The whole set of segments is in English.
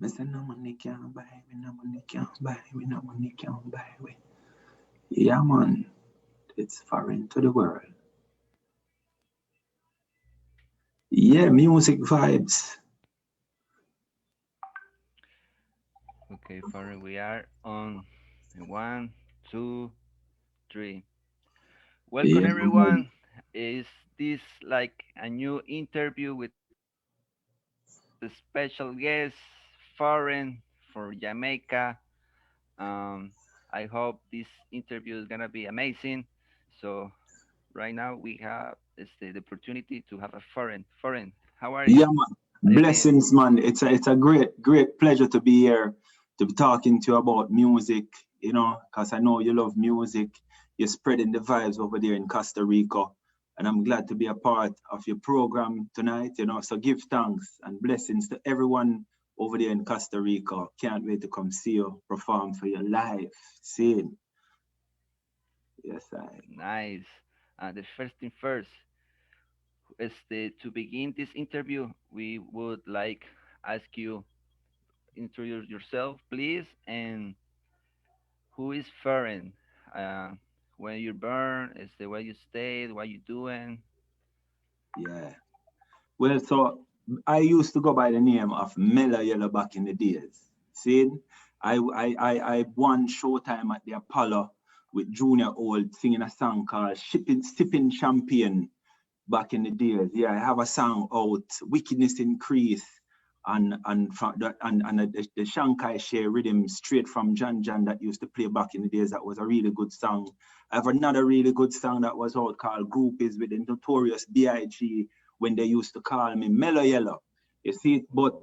Me say no money can't buy me, no money can't buy me, no money can't buy me. Yeah, man, it's foreign to the world. Yeah, music vibes. Okay, Phorein, we are on one, two, three. Welcome, Yeah, man. everyone. Is this like a new interview with a special guest, Phorein for Jamaica? Um, I hope this interview is gonna be amazing. So right now we have the opportunity to have a Phorein. How are Yeah, you? man. How you been? Blessings, man. It's a great pleasure to be here to be talking to you about music. Because I know you love music. You're spreading the vibes over there in Costa Rica, and I'm glad to be a part of your program tonight. So give thanks and blessings to everyone over there in Costa Rica. Can't wait to come see you perform for your life. See, yes, I. Nice. The first thing first, to begin this interview, we would like ask you introduce yourself, please, and who is Phorein? Uh, when you born, is the way you stayed, what you doing? Yeah. Well, so I used to go by the name of Mela Yellow back in the days. See, I won Showtime at the Apollo with Junior Old singing a song called Sipping Champagne back in the days. Yeah, I have a song out, Wickedness Increase, and the Shankai Share rhythm straight from John John that used to play back in the days. That was a really good song. I have another really good song that was out called Groupies with the notorious B.I.G. when they used to call me Mellow Yellow. You see, but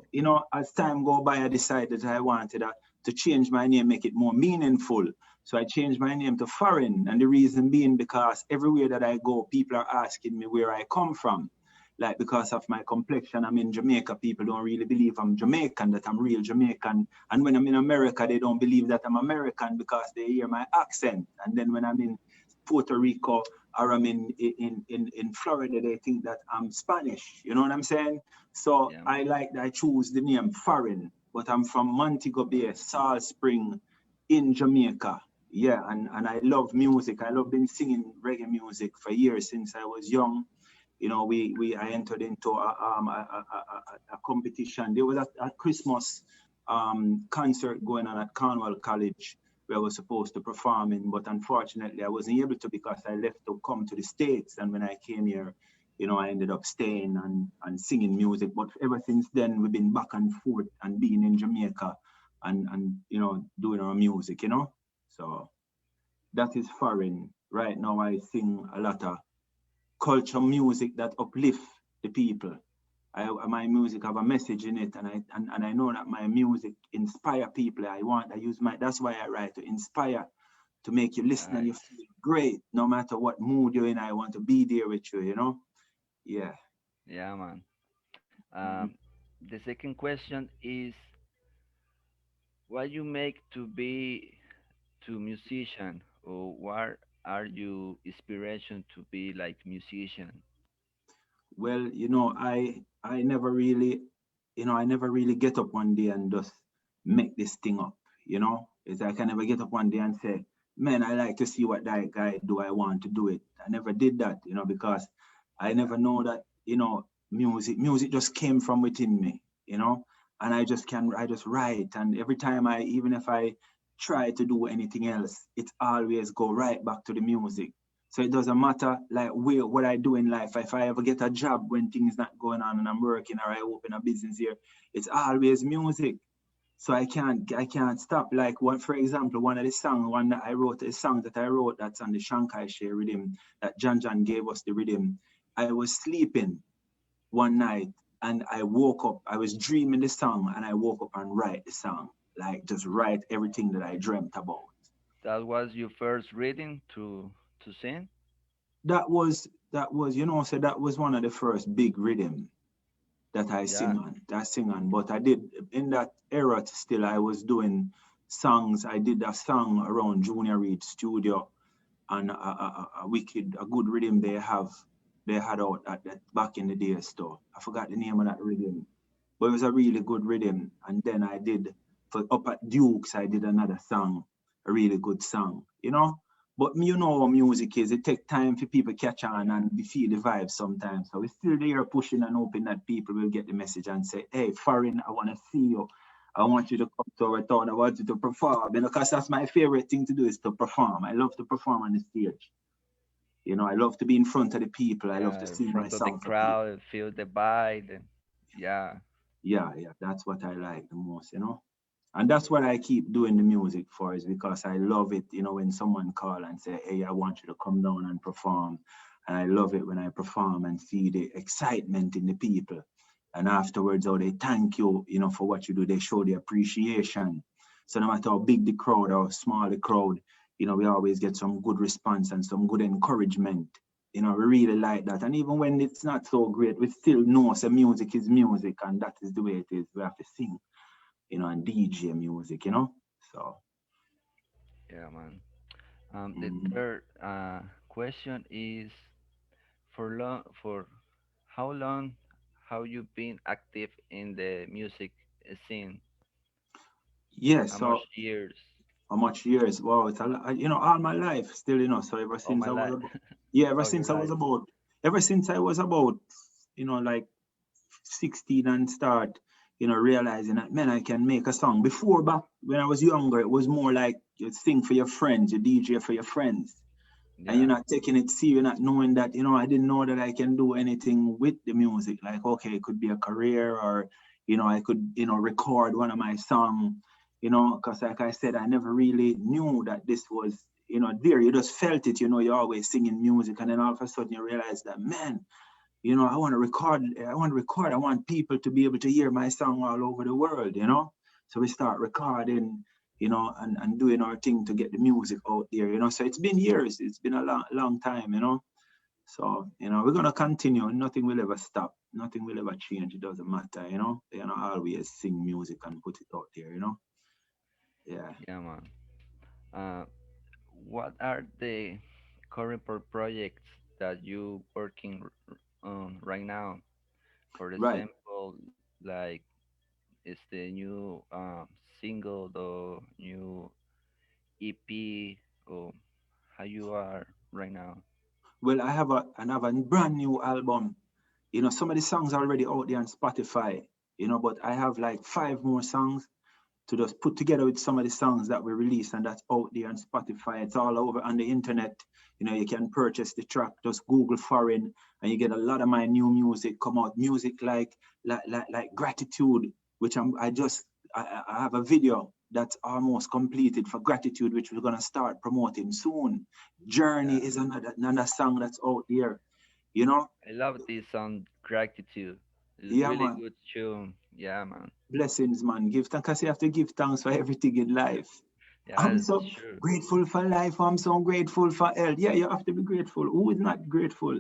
as time go by, I decided I wanted to change my name, make it more meaningful. So I changed my name to Phorein, and the reason being because everywhere that I go, people are asking me where I come from. Like because of my complexion, I'm in Jamaica. People don't really believe I'm Jamaican, that I'm real Jamaican. And when I'm in America, they don't believe that I'm American because they hear my accent. And then when I'm in Puerto Rico or I'm in Florida, they think that I'm Spanish. You know what I'm saying? So Yeah, I choose the name Phorein, but I'm from Montego Bay, Salt Spring in Jamaica. Yeah, and I love music. I love been singing reggae music for years since I was young. We I entered into a competition. There was a Christmas concert going on at Cornwall College where I was supposed to perform in, but unfortunately I wasn't able to because I left to come to the States. And when I came here, I ended up staying and singing music. But ever since then, we've been back and forth and being in Jamaica and doing our music. So that is foreign. Right now, I sing a lot of culture music that uplift the people. My music have a message in it, and I know that my music inspire people. I use my that's why I write, to inspire, to make you listen and you nice. feel great no matter what mood you're in. I want to be there with you. Yeah. Yeah, man. Mhm. The second question is, what you make to be to musician, or what are you inspiration to be like musician? Well, I never really get up one day and just make this thing up. It's like I never get up one day and say, man, I like to see what that guy do. I want to do it. I never did that, because I never know that, music just came from within me, and I just write. And every time even if I try to do anything else, it always go right back to the music. So it doesn't matter like what I do in life. If I ever get a job when things not going on and I'm working, or I open a business here, it's always music. So I can't stop. Like one, for example, a song that I wrote that's on the Shankai Share rhythm that John John gave us the rhythm. I was sleeping one night and I woke up. I was dreaming the song and I woke up and write the song. Like just write everything that I dreamt about. That was your first reading to sing? So that was one of the first big rhythm that I Yeah. sing on. That sing on. But I did in that era still I was doing songs. I did a song around Junior Reid studio and a good rhythm they had out at that back in the day store. I forgot the name of that rhythm. but it was a really good rhythm. And then I did for up at Duke's, I did another song, a really good song, you know. But you know how music is, it take time for people catch on and we feel the vibe sometimes. So we're still there pushing and hoping that people will get the message and say, hey, Phorein, I want to see you. I want you to come to our town. I want you to perform. You know, because that's my favorite thing to do is to perform. I love to perform on the stage. You know, I love to be in front of the people. I love Yeah, to in sing my front of the song for people. crowd, feel the vibe. Yeah, Yeah, yeah, that's what I like the most, you know. And that's what I keep doing the music for, is because I love it, you know, when someone call and say, hey, I want you to come down and perform. And I love it when I perform and see the excitement in the people. And afterwards, how they thank you, you know, for what you do. They show the appreciation. So no matter how big the crowd or small the crowd, you know, we always get some good response and some good encouragement. You know, we really like that. And even when it's not so great, we still know so music is music and that is the way it is. We have to sing, you know, and DJ music, you know. So yeah, man. The mm, third question is for how long have you been active in the music scene? yeah, How much so years? how much years? Wow, it's a lot, you know, all my life still, you know. So ever All since my I was life, about, yeah, all your life. ever since I was about, you know, like 16 and start, you know, realizing that, man, I can make a song. Before, back when I was younger, it was more like you sing for your friends, you DJ for your friends. And you're Yeah, not taking it serious, not knowing that, you know, I didn't know that I can do anything with the music. Like, okay, it could be a career or, you know, I could, you know, record one of my songs, you know, because like I said, I never really knew that this was, you know, there. You just felt it, you know, you're always singing music. And then all of a sudden you realize that, man, you know, I want people to be able to hear my song all over the world, you know. So we start recording, you know, and doing our thing to get the music out there, you know. So it's been years, it's been a long time, you know. So, you know, we're gonna continue. Nothing will ever stop. Nothing will ever change. It doesn't matter, you know. You know, always sing music and put it out there, you know. Yeah. yeah, man. Uh, what are the current projects that you working on right now? For Right. example, like is the new single, the new EP, or how you are right now? Well, I have a brand new album. You know, some of the songs are already out there on Spotify, you know, but I have like 5 more songs to just put together with some of the songs that we released and that's out there on Spotify. It's all over on the internet. You know, you can purchase the track, just Google Foreign, and you get a lot of my new music come out. Music like Gratitude, which I have a video that's almost completed for Gratitude, which we're gonna start promoting soon. Journey Yeah, is another song that's out there, you know. I love this song, Gratitude. It's Yeah, really man. good tune. Yeah, man. Blessings, man. Give thanks. 'Cause you have to give thanks for everything in life. I'm Yeah, so sure. grateful for life. I'm so grateful for health. Yeah, you have to be grateful. Who is not grateful?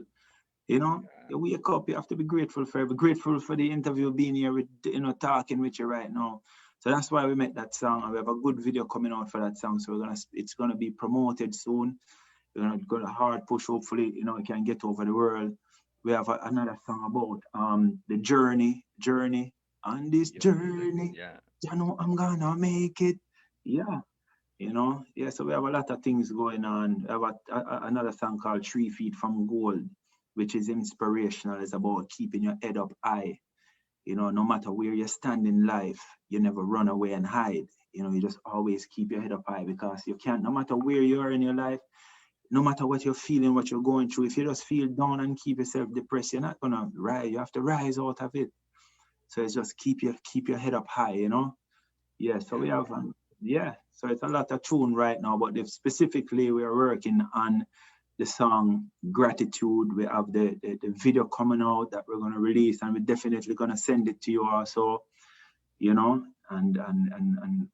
You know, you wake up, you have to be grateful for every grateful for the interview being here with, you know, talking with you right now. So that's why we made that song. And we have a good video coming out for that song. So it's gonna be promoted soon. We're gonna go a hard push. Hopefully, you know, we can get over the world. We have another song about the journey on this Yeah, journey. yeah, You know, I'm gonna make it. Yeah, you know, yeah. So we have a lot of things going on. We have another song called 3 Feet from Gold, which is inspirational. It's about keeping your head up high. You know, no matter where you stand in life, you never run away and hide. You know, you just always keep your head up high because you can't, no matter where you are in your life, no matter what you're feeling, what you're going through, if you just feel down and keep yourself depressed, you're not gonna rise. You have to rise out of it. So it's just keep your head up high, you know. Yeah. So we yeah. have yeah. So it's a lot of tune right now, but if specifically we are working on the song Gratitude. We have the video coming out that we're gonna release, and we're definitely gonna send it to you also, you know. And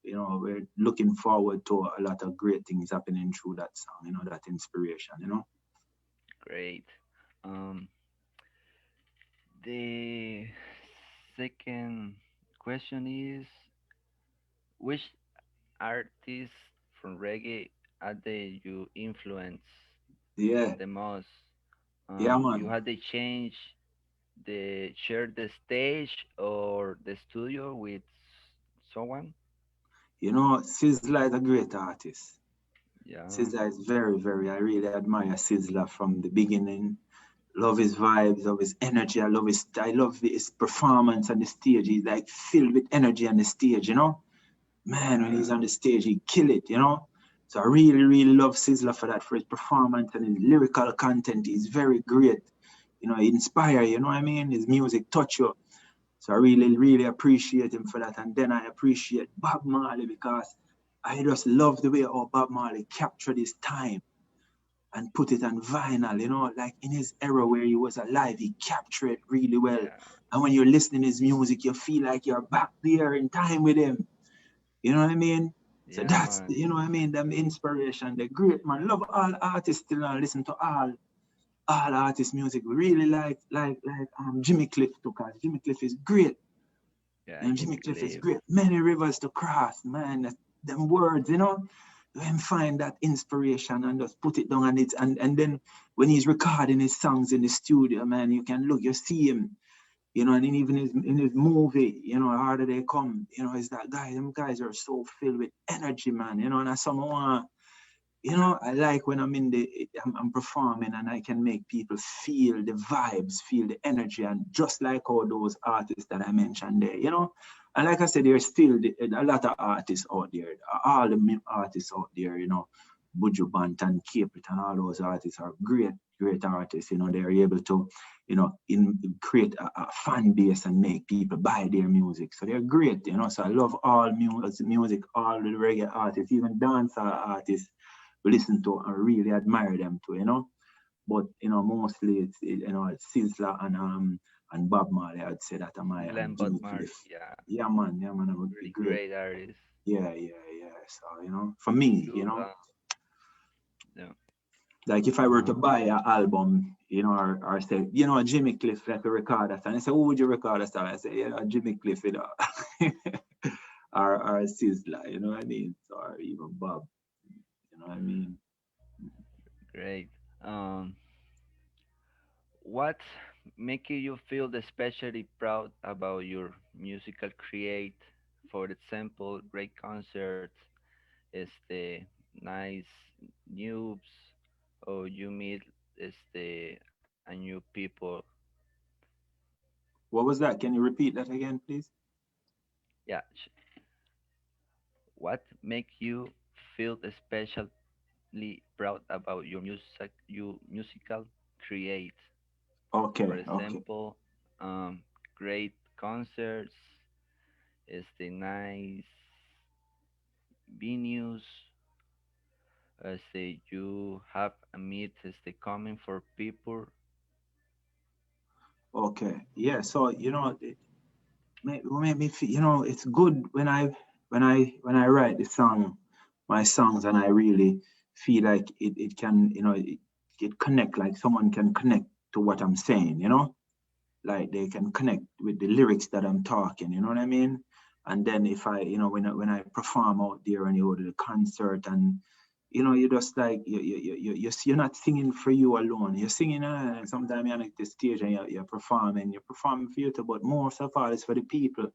you know, we're looking forward to a lot of great things happening through that song, you know, that inspiration, you know. Great. Um, the second question is, which artists from reggae are they you influence Yeah, the most? yeah, You man. had to change share the stage or the studio with someone? You know, Sizzla is a great artist. Yeah, Sizzla is very, very, I really admire Sizzla from the beginning. Love his vibes, love his energy. I love his performance on the stage. He's like filled with energy on the stage, you know? Man, when yeah, he's on the stage, he kill it, you know? So I really, really love Sizzla for that, for his performance and his lyrical content. He's very great. You know, he inspire, you know what I mean? His music touch you. So I really, really appreciate him for that. And then I appreciate Bob Marley because I just love the way how Bob Marley captured his time and put it on vinyl, you know, like in his era where he was alive, he captured it really well. yeah, And when you're listening to his music, you feel like you're back there in time with him. You know what I mean? So yeah, that's, man. you know what I mean, them inspiration, the great man. Love all artists still and listen to all artist music. We really like Jimmy Cliff too, cause Jimmy Cliff is great. Yeah, And Jimmy Jimmy Cliff is Cliff. great. Many rivers to cross, man. Them words, you know. Let him find that inspiration and just put it down on it. And then when he's recording his songs in the studio, man, you can look, you see him, you know, and even in his movie, you know, Harder They Come, you know, it's that guy, them guys are so filled with energy, man, you know, and as someone you know, I like when I'm performing and I can make people feel the vibes, feel the energy, and just like all those artists that I mentioned there, you know. And like I said, there's still a lot of artists out there, all the artists out there, you know, Buju Banton, Capit, and all those artists are great, great artists. You know, they're able to, you know, create a fan base and make people buy their music. So they're great, you know. So I love all music, all the reggae artists, even dancehall artists listen to and really admire them too, you know. But you know, mostly you know it's Sizzla and Bob Marley. I'd say that am I Glenn and Bob Jimmy Cliff. Marley. Yeah, Yeah, man, I would be really great. great artist. Yeah, yeah, yeah. So you know, for me, you Good. know, Yeah. like if I were to Uh, buy an album, you know, or say, you know, Jimmy Cliff like a record that, and I say, who would you record that? I say, you know, Jimmy Cliff, you know, or Sizzla, you know what I mean, or even Bob, you know what I mean. Great. Um, what making you feel especially proud about your musical create? For example, great concerts, este, nice news, or you meet a new people. What was that? Can you repeat that again, please? Yeah. What make you feel especially proud about your musical create? For Okay, okay. example, great concerts, nice venues, you have a meet, coming for people. Okay. Yeah. So you know, it made me feel. You know, it's good when I write the song, my songs, and I really feel like it can. You know, it connect. Like someone can connect to what I'm saying. You know, like they can connect with the lyrics that I'm talking. You know what I mean? And then if I, you know, when I perform out there and you go to the concert and you know, you just like you're not singing for you alone. You're singing, and sometimes you're on the stage and you're performing. You're performing for you too, but most of all, it's for the people.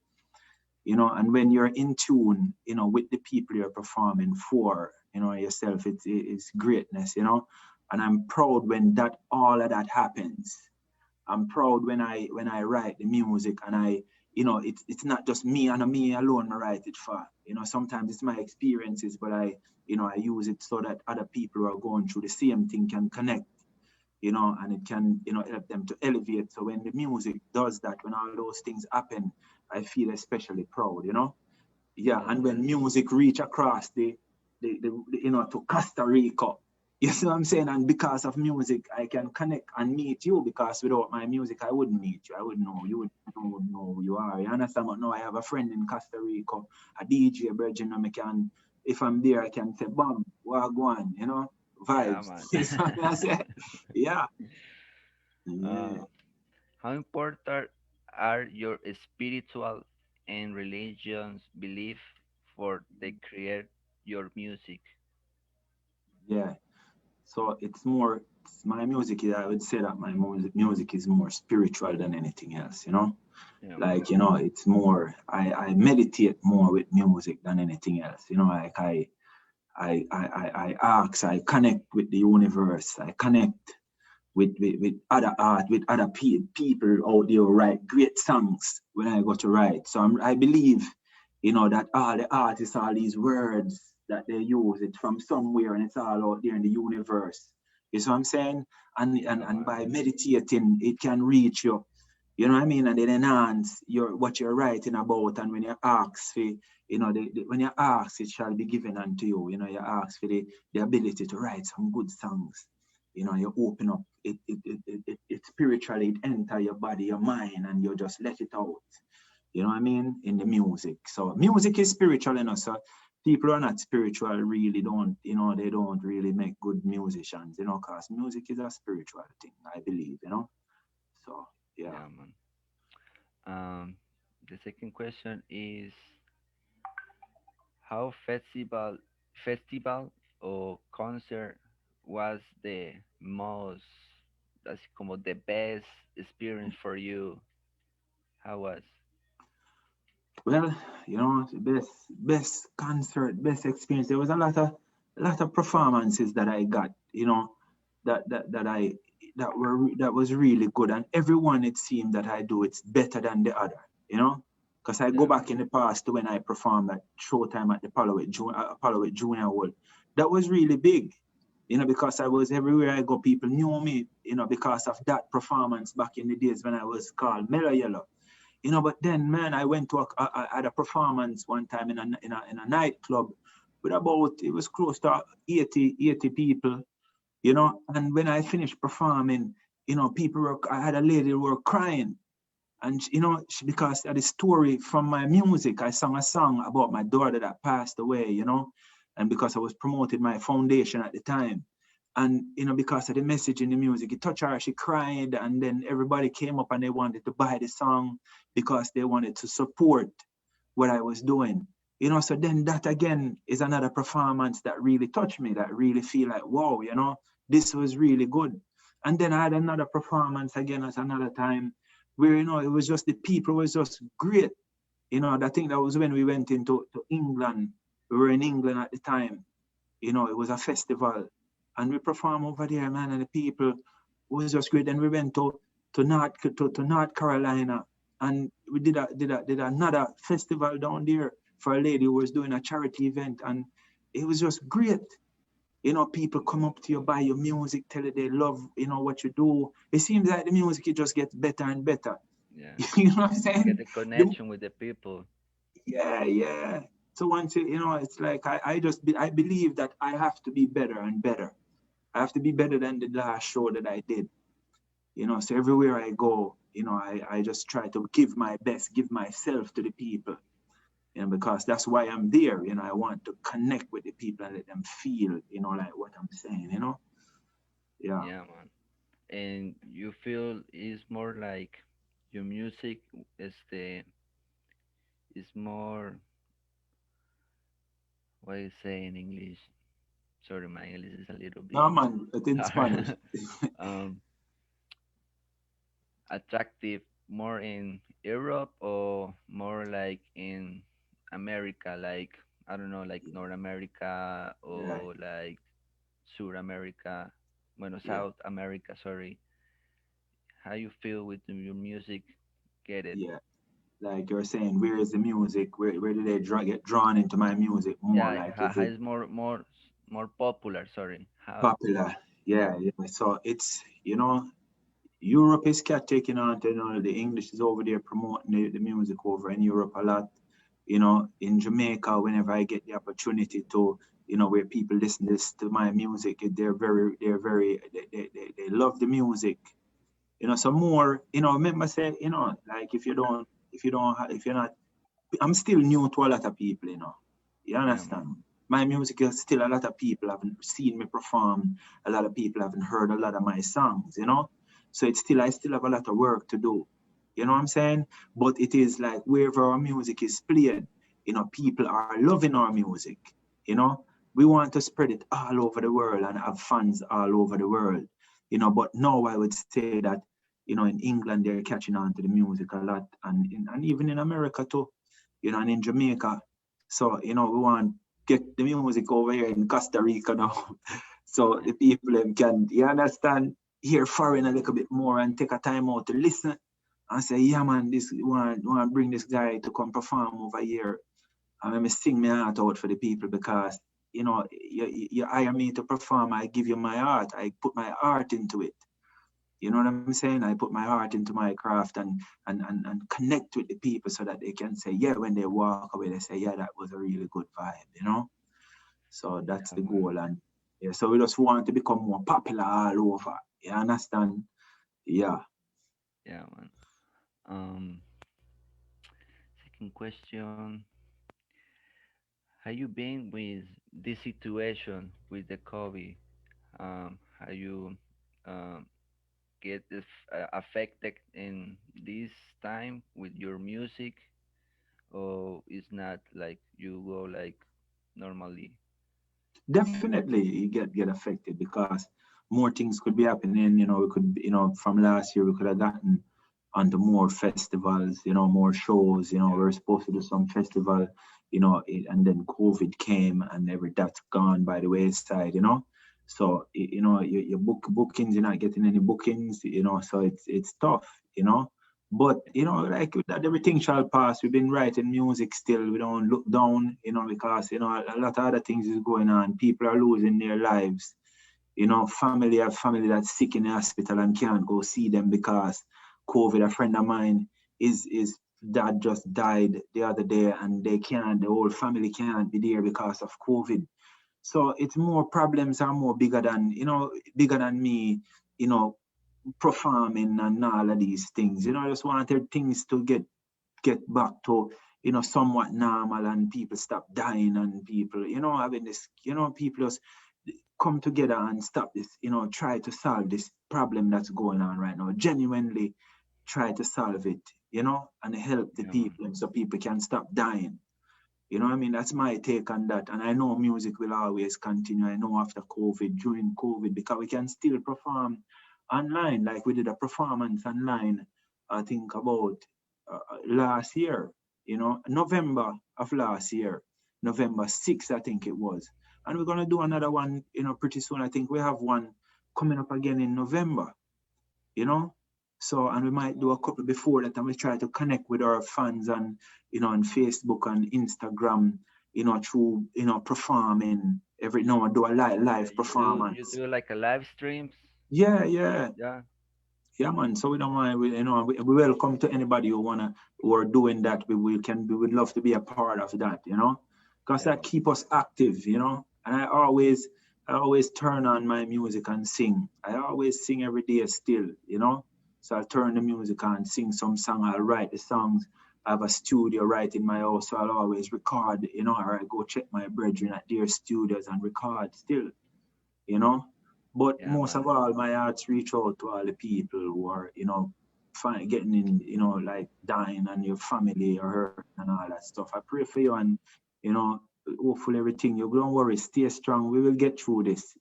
You know, and when you're in tune, you know, with the people you're performing for, you know, yourself, it's greatness. You know, and I'm proud when that all of that happens. I'm proud when I write the music and I, you know, it's not just me and me alone I write it for. You know, sometimes it's my experiences, but you know, I use it so that other people who are going through the same thing can connect, you know, and it can, you know, help them to elevate. So when the music does that, when all those things happen, I feel especially proud, you know. Yeah, and when Yes. music reach across the you know, to Costa Rica, you see what I'm saying? And because of music, I can connect and meet you because without my music, I wouldn't meet you. I wouldn't know you. Wouldn't know who you are. You understand? But now I have a friend in Costa Rica, a DJ, Virgin, and I can, if I'm there, I can say, "Bum, what go on?" You know, Yeah, vibes. man. You know what I say? Yeah, uh, yeah. how important are your spiritual and religions belief for the create your music? Yeah. So it's more. my music is, I would say that my music is more spiritual than anything else, you know? Yeah, Like, you know, it's more, I meditate more with music than anything else, you know, like I ask, I connect with the universe, I connect with other art, with other people out there who write great songs when I go to write. So I believe, you know, that all the artists, all these words that they use, it's from somewhere and it's all out there in the universe. You see what I'm saying? And man. by meditating, it can reach you. You know what I mean? And then enhance what you're writing about. And when you ask for, you know, when you ask, it shall be given unto you. You know, you ask for the ability to write some good songs. You know, you open up it spiritually, it enter your body, your mind, and you just let it out. You know what I mean? In the music. So music is spiritual, you know. So people who are not spiritual really don't, you know, they don't really make good musicians, you know, because music is a spiritual thing, I believe, you know. So yeah. Yeah, man. The second question is how festival or concert was the most, that's como the best experience for you? How was? Well, you know, best concert, best experience. There was a lot of performances that I got, you know, that I that was really good, and everyone it seemed that I do it's better than the other, you know, because I go Yeah, back in the past to when I performed at Showtime at the Apollo Junior World. That was really big, you know, because I was everywhere I go, people knew me, you know, because of that performance back in the days when I was called Mellow Yellow. You know, but then, man, I went to a performance one time in a nightclub with about, it was close to 80 people, you know. And when I finished performing, you know, I had a lady who were crying. And, you know, because of the story from my music, I sang a song about my daughter that passed away, you know, and because I was promoting my foundation at the time. And, you know, because of the message in the music, it touched her, she cried, and then everybody came up and they wanted to buy the song because they wanted to support what I was doing. You know, so then that again is another performance that really touched me, that really feel like, wow, you know, this was really good. And then I had another performance again at another time where, you know, it was just the people was just great. You know, I think that was when we went into to England. We were in England at the time. You know, it was a festival. And we performed over there, man, and the people was just great. Then we went to North Carolina and we did another festival down there for a lady who was doing a charity event, and it was just great. You know, people come up to you, buy your music, tell you they love, you know, what you do. It seems like the music, it just gets better and better. yeah. You know what I'm Get saying? the The, connection with the people. yeah, yeah. So once you know, it's like I believe that I have to be better and better. I have to be better than the last show that I did. You know, so everywhere I go, you know, I just try to give my best, give myself to the people. You know, because that's why I'm there. You know, I want to connect with the people and let them feel, you know, like what I'm saying, you know? Yeah. Yeah, man. And you feel is more like your music is the is more, what do you say in English? Sorry, my English is a little No, bit man, it's in Spanish. hard. um, Attractive more in Europe or more like in America, like I don't know, like North America Yeah, or like South America, bueno, yeah, South America, sorry. How you feel with your music? Get it? yeah. Like you're saying, where is the music? Where do they get drawn into my music more? Yeah, Like, how is it is more popular? Sorry, how? popular? Yeah, yeah. So it's, you know, Europe is taking on, you know, the English is over there promoting the music over in Europe a lot. You know, in Jamaica, whenever I get the opportunity to, you know, where people listen to my music, they love the music. You know, so more, you know, remember say, you know, like if you're not, I'm still new to a lot of people, you know. You Yeah, man. understand? My music is still a lot of people haven't seen me perform. A lot of people haven't heard a lot of my songs, you know. So it's still I still have a lot of work to do. You know what I'm saying? But it is like wherever our music is played, you know, people are loving our music. You know, we want to spread it all over the world and have fans all over the world. But now I would say that, in England, they're catching on to the music a lot, and even in America too, and in Jamaica. So, we want to get the music over here in Costa Rica now. So the people can, you understand, hear foreign a little bit more and take a time out to listen and say, yeah, man, this want to bring this guy to come perform over here. And let me sing my heart out for the people because, you hire me to perform, I give you my heart, I put my heart into it. You know what I'm saying? I put my heart into my craft and connect with the people so that they can say, yeah, when they walk away, they say, yeah, that was a really good vibe. So that's the goal. And yeah, so we just want to become more popular all over. You understand? Yeah. Yeah, man. Second question. Have you been with this situation with the COVID? Have you um, get affected in this time with your music, or it's not like you go like normally? Definitely you get affected because more things could be happening. We could, from last year we could have gotten onto more festivals, more shows. We Yeah, were supposed to do some festival, and then COVID came and that's gone by the wayside. So your bookings, you're not getting any bookings, so it's tough, but like that, everything shall pass. We've been writing music still. We don't look down, because a lot of other things is going on. People are losing their lives. Family have family that's sick in the hospital and can't go see them because COVID. A friend of mine, is dad just died the other day, and the whole family can't be there because of COVID. So it's more problems are more bigger than me, you know, performing and all of these things. I just wanted things to get back to, somewhat normal, and people stop dying, and people, having this, people just come together and stop this, try to solve this problem that's going on right now. Genuinely try to solve it, and help the yeah, man. people so people can stop dying. You know what I mean? That's my take on that. And I know music will always continue. I know after COVID, during COVID, because we can still perform online. Like we did a performance online, I think about last year, November of last year, November 6th, I think it was. And we're going to do another one, pretty soon. I think we have one coming up again in November, you know. So, and we might do a couple before that, and we try to connect with our fans and, on Facebook and Instagram, through, performing every now and do a live You performance. do like a live streams? Yeah, yeah, Yeah, yeah, man. So we don't mind, we welcome to anybody who are doing that. We would love to be a part of that, because yeah, that man. keep us active. And I always turn on my music and sing. I always sing every day still. So I'll turn the music on, sing some song, I'll write the songs. I have a studio right in my house, so I'll always record, or I go check my brethren at their studios and record still, you know. But Yeah, most of man. all, my hearts reach out to all the people who are, getting in, like dying, and your family are hurting and all that stuff. I pray for you, and, you know, hopefully everything, you don't worry, stay strong. We will get through this.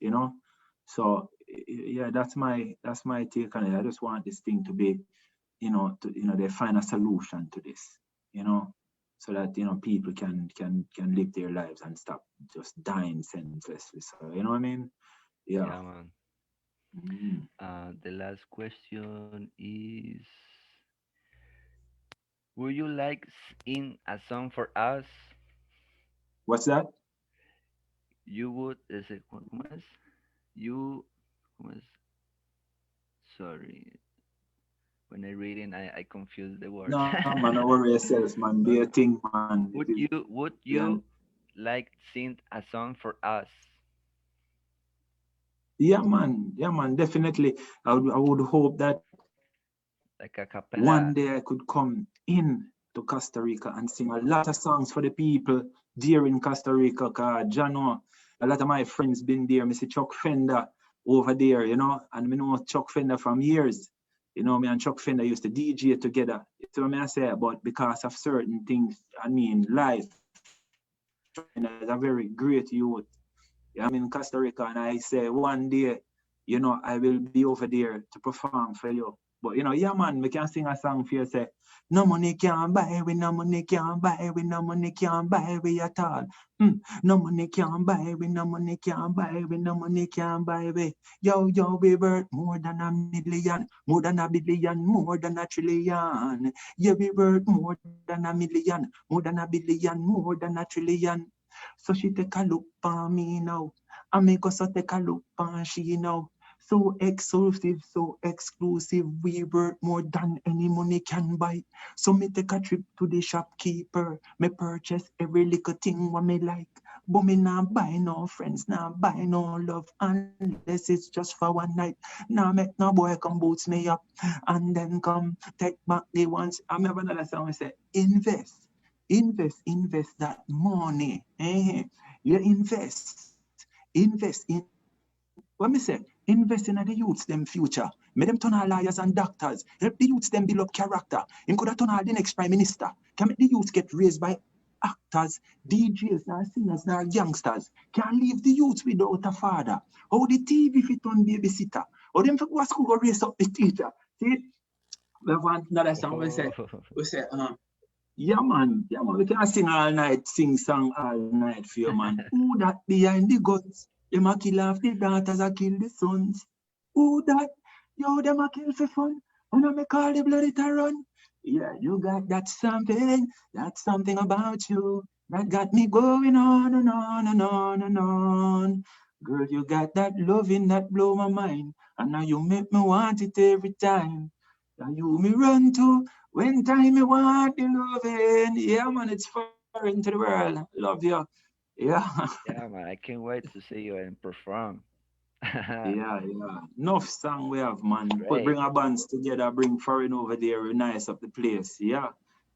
So yeah, that's my take on it. I just want this thing to be, they find a solution to this, you know, so that, people can live their lives and stop just dying senselessly. So, you know what I mean? Yeah. Yeah, man. Mm. The last question is, would you like sing a song for us? What's that? You would, ¿cómo es? You, ¿cómo es? Sorry, when I reading, I confuse the words. No, man, don't worry yourself, man. Be a thing, man. Would Yeah, you like sing a song for us, yeah, man. Yeah, man. Definitely. I would hope that like a one cappella? day I could come in to Costa Rica and sing a lot of songs for the people there in Costa Rica. Cause Jano, a lot of my friends been there. Mr. Chuck Fender over there, and me know Chuck Fender from years. Me and Chuck Fender used to DJ together. You see what I say? But because of certain things, I mean, life, Chuck Fender is a very great youth. I'm in Costa Rica, and I say one day, I will be over there to perform for you. But yeah, man, we can sing a song for you. Say, no money can buy we, no money can buy we, no money can buy we at all. No money can buy we, no money can buy we, no money can buy we. Yo, yo, we worth more than a million, more than a billion, more than a trillion. Yeah, we worth more than a million, more than a billion, more than a trillion. So she take a look for me now. I make us take a look for she now. So exclusive, we worth more than any money can buy. So me take a trip to the shopkeeper, me purchase every little thing what me like. But me not buy no friends, not buy no love, unless it's just for one night. Now make no boy come boots me up, and then come take back the ones. I remember another song I said, invest that money. You invest in what me say? Invest in the youths, them future. Make them turn out lawyers and doctors. Help the youths them build up character. Him could have turn out the next prime minister. Can make the youths get raised by actors, DJs, now singers, now youngsters. Can leave the youths without a father. How the TV fit on babysitter. Or them for go to school go raise up the teacher. See, we want another song. Yeah, man, we can sing all night, sing song all night for you, man. Who that behind the guns? Them a kill off the daughters, a kill the sons. Who that? Yo, them a kill for fun. When I make all the blood it a run. Yeah, you got that's something about you that got me going on and on and on and on. Girl, you got that loving that blow my mind, and now you make me want it every time. Now you me run to when time you want the loving. Yeah, man, it's foreign to the world. Love you. Yeah. Yeah, man, I can't wait to see you and perform. Yeah. Enough song we have, man. Bring Great. our bands together, bring Phorein over there, we nice up the place. Yeah.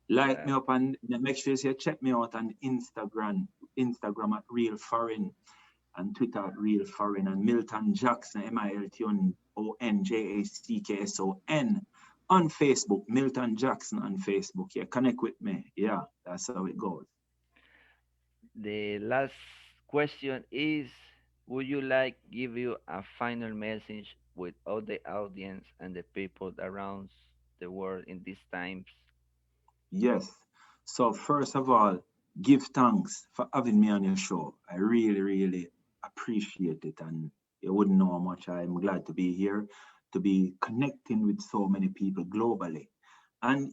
Like Yeah. me up and make sure you check me out on Instagram at Real Phorein and Twitter at Real Phorein and Milton Jackson, MiltonJackson on Facebook, Milton Jackson on Facebook. Yeah, connect with me. Yeah, that's how it goes. The last question is, would you like give you a final message with all the audience and the people around the world in these times? Yes. So first of all, give thanks for having me on your show. I really appreciate it, and you wouldn't know how much I'm glad to be here, to be connecting with so many people globally. And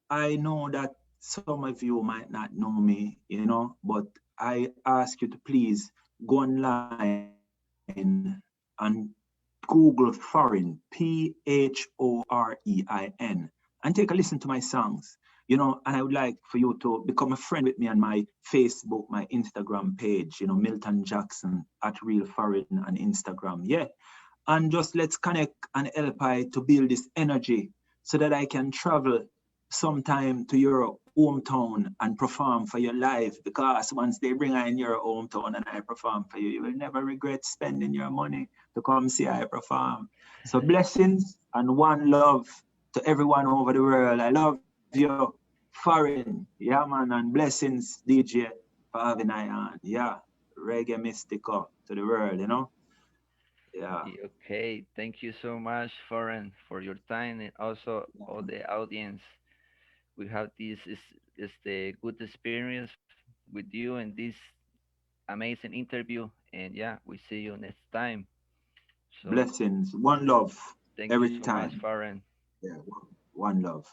I know that some of you might not know me, but I ask you to please go online and Google Phorein, Phorein, and take a listen to my songs. And I would like for you to become a friend with me on my Facebook, my Instagram page, Milton Jackson at Real Phorein on Instagram. Yeah. And just let's connect and help I to build this energy so that I can travel sometime to your hometown and perform for your life. Because once they bring I in your hometown and I perform for you, you will never regret spending your money to come see I perform. So blessings and one love to everyone over the world. I love you, Phorein. Yeah, man, and blessings, DJ, for having I on. Yeah, Reggae Mystico to the world. Yeah. Okay, thank you so much, Foreign, for your time and also all the audience. We have is the good experience with you and this amazing interview. And yeah, we see you next time. So Blessings, one love thank you every so much, time. Foreign. Yeah, one love.